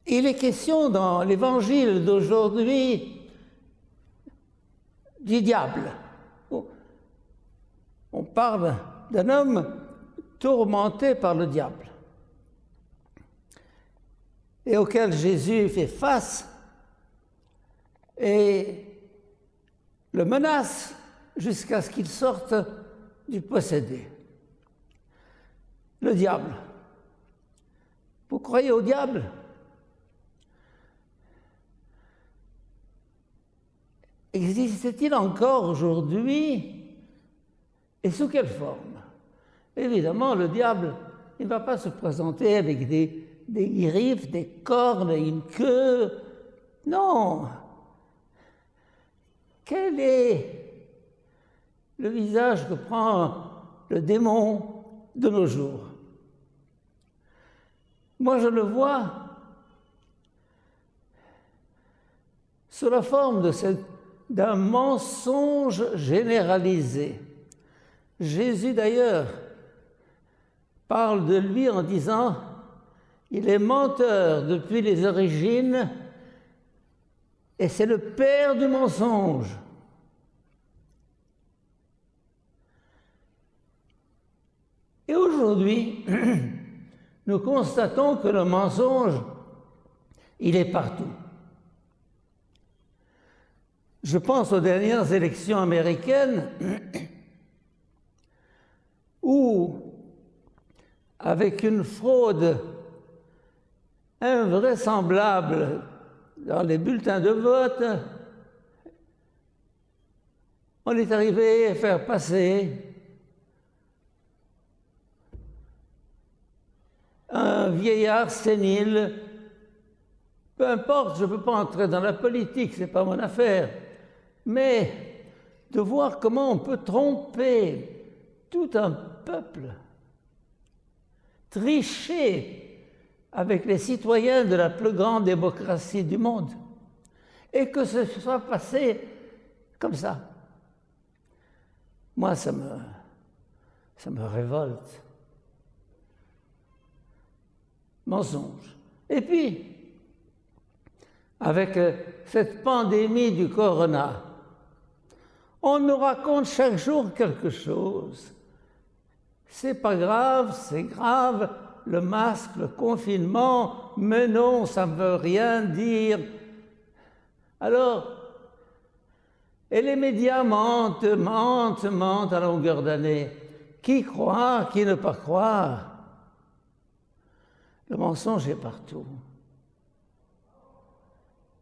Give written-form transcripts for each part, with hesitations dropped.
Il est question dans l'évangile d'aujourd'hui du diable. On parle d'un homme tourmenté par le diable et auquel Jésus fait face et le menace jusqu'à ce qu'il sorte du possédé. Le diable. Vous croyez au diable? Existe-t-il encore aujourd'hui? Et sous quelle forme? Évidemment, le diable, il ne va pas se présenter avec des griffes, des cornes, une queue. Non. Quel est le visage que prend le démon de nos jours? Moi, je le vois sous la forme d'un mensonge généralisé. Jésus, d'ailleurs, parle de lui en disant « Il est menteur depuis les origines et c'est le père du mensonge. » Et aujourd'hui, nous constatons que le mensonge, il est partout. Je pense aux dernières élections américaines où, avec une fraude invraisemblable dans les bulletins de vote, on est arrivé à faire passer un vieillard sénile. Peu importe, je ne peux pas entrer dans la politique, ce n'est pas mon affaire, mais de voir comment on peut tromper tout un peuple, tricher avec les citoyens de la plus grande démocratie du monde, et que ce soit passé comme ça. Moi, ça me révolte. Mensonge. Et puis, avec cette pandémie du corona, on nous raconte chaque jour quelque chose. C'est pas grave, c'est grave, le masque, le confinement, mais non, ça ne veut rien dire. Alors, et les médias mentent à longueur d'année. Qui croire, qui ne pas croire? Le mensonge est partout.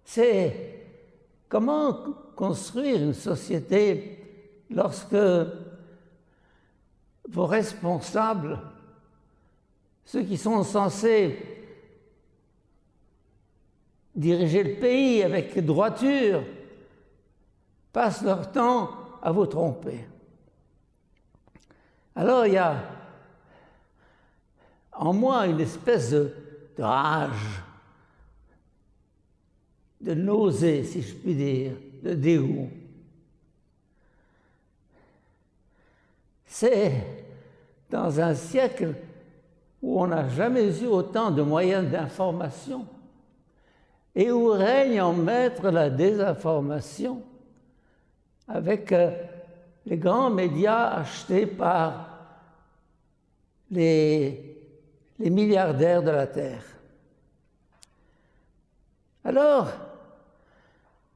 C'est comment construire une société lorsque vos responsables, ceux qui sont censés diriger le pays avec droiture, passent leur temps à vous tromper. Alors il y a en moi une espèce de rage, de nausée, si je puis dire, de dégoût. C'est dans un siècle où on n'a jamais eu autant de moyens d'information et où règne en maître la désinformation avec les grands médias achetés par les milliardaires de la Terre. Alors,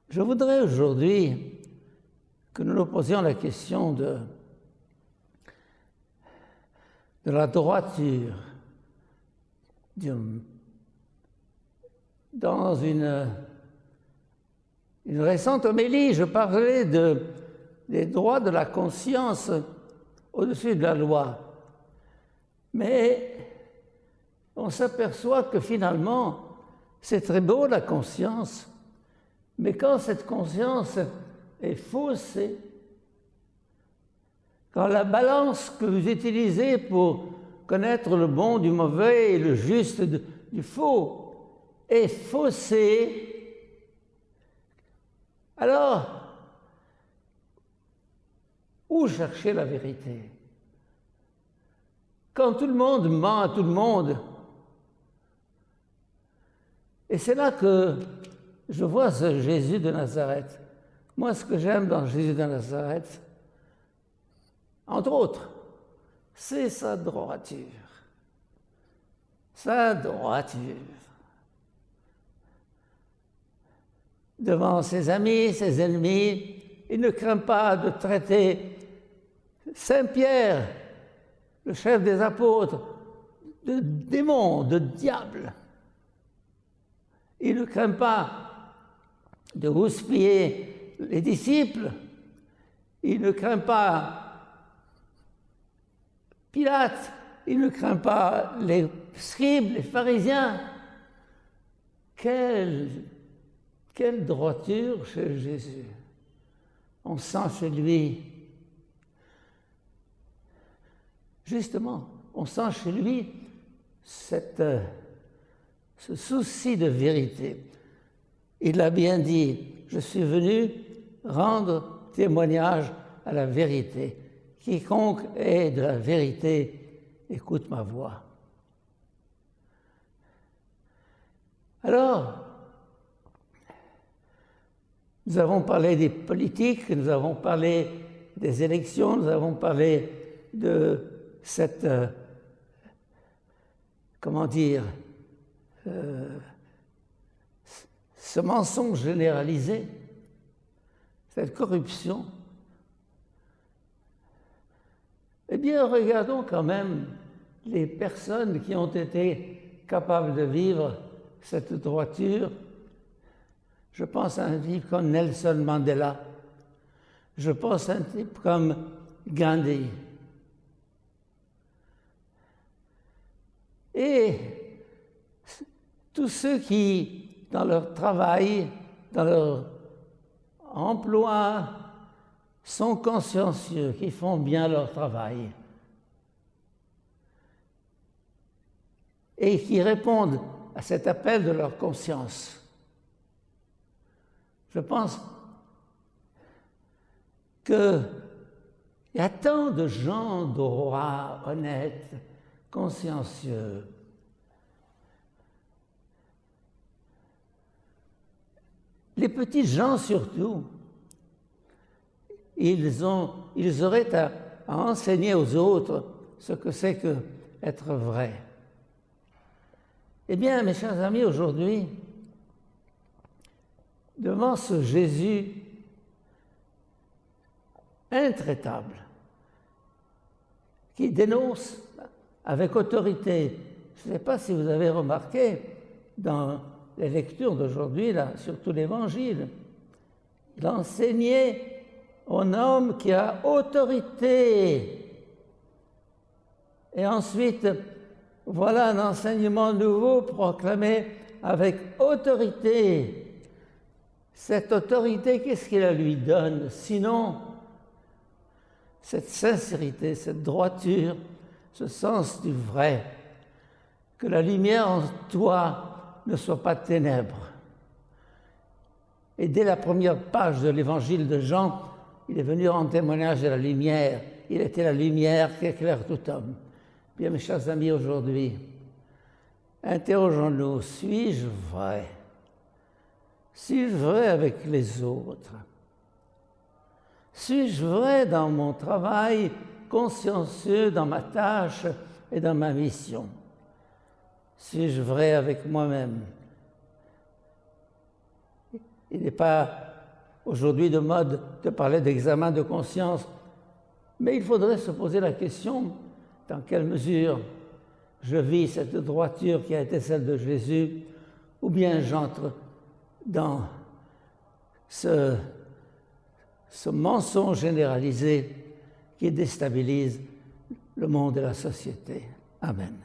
je voudrais aujourd'hui que nous nous posions la question de la droiture. Dans une récente homélie, je parlais des droits de la conscience au-dessus de la loi. Mais on s'aperçoit que finalement, c'est très beau la conscience, mais quand cette conscience est faussée, quand la balance que vous utilisez pour connaître le bon du mauvais et le juste du faux est faussée, alors où chercher la vérité? Quand tout le monde ment à tout le monde, Et c'est là que je vois ce Jésus de Nazareth. Moi, ce que j'aime dans Jésus de Nazareth, entre autres, c'est sa droiture. Sa droiture. Devant ses amis, ses ennemis, il ne craint pas de traiter Saint Pierre, le chef des apôtres, de démon, de diable. Il ne craint pas de houspiller les disciples. Il ne craint pas Pilate. Il ne craint pas les scribes, les pharisiens. Quelle droiture chez Jésus. On sent chez lui, justement, on sent chez lui ce souci de vérité. Il a bien dit, je suis venu rendre témoignage à la vérité. Quiconque est de la vérité, écoute ma voix. Alors, nous avons parlé des politiques, nous avons parlé des élections, nous avons parlé de cette, ce mensonge généralisé, cette corruption. Eh bien, regardons quand même les personnes qui ont été capables de vivre cette droiture. Je pense à un type comme Nelson Mandela. Je pense à un type comme Gandhi. Et tous ceux qui, dans leur travail, dans leur emploi, sont consciencieux, qui font bien leur travail et qui répondent à cet appel de leur conscience. Je pense qu'il y a tant de gens droits, honnêtes, consciencieux. Les petits gens surtout, ils auraient à enseigner aux autres ce que c'est que être vrai. Eh bien, mes chers amis, aujourd'hui, devant ce Jésus intraitable, qui dénonce avec autorité, je ne sais pas si vous avez remarqué dans les lectures d'aujourd'hui, là, surtout l'Évangile, il a enseigné un homme qui a autorité. Et ensuite, voilà un enseignement nouveau proclamé avec autorité. Cette autorité, qu'est-ce qu'il lui donne? Sinon, cette sincérité, cette droiture, ce sens du vrai, que la lumière en toi ne soit pas ténèbres. Et dès la première page de l'évangile de Jean, il est venu rendre témoignage de la lumière. Il était la lumière qui éclaire tout homme. Bien, mes chers amis, aujourd'hui, interrogeons-nous, suis-je vrai? Suis-je vrai avec les autres? Suis-je vrai dans mon travail, consciencieux dans ma tâche et dans ma mission? Suis-je vrai avec moi-même? Il n'est pas aujourd'hui de mode de parler d'examen de conscience, mais il faudrait se poser la question dans quelle mesure je vis cette droiture qui a été celle de Jésus, ou bien j'entre dans ce mensonge généralisé qui déstabilise le monde et la société. Amen.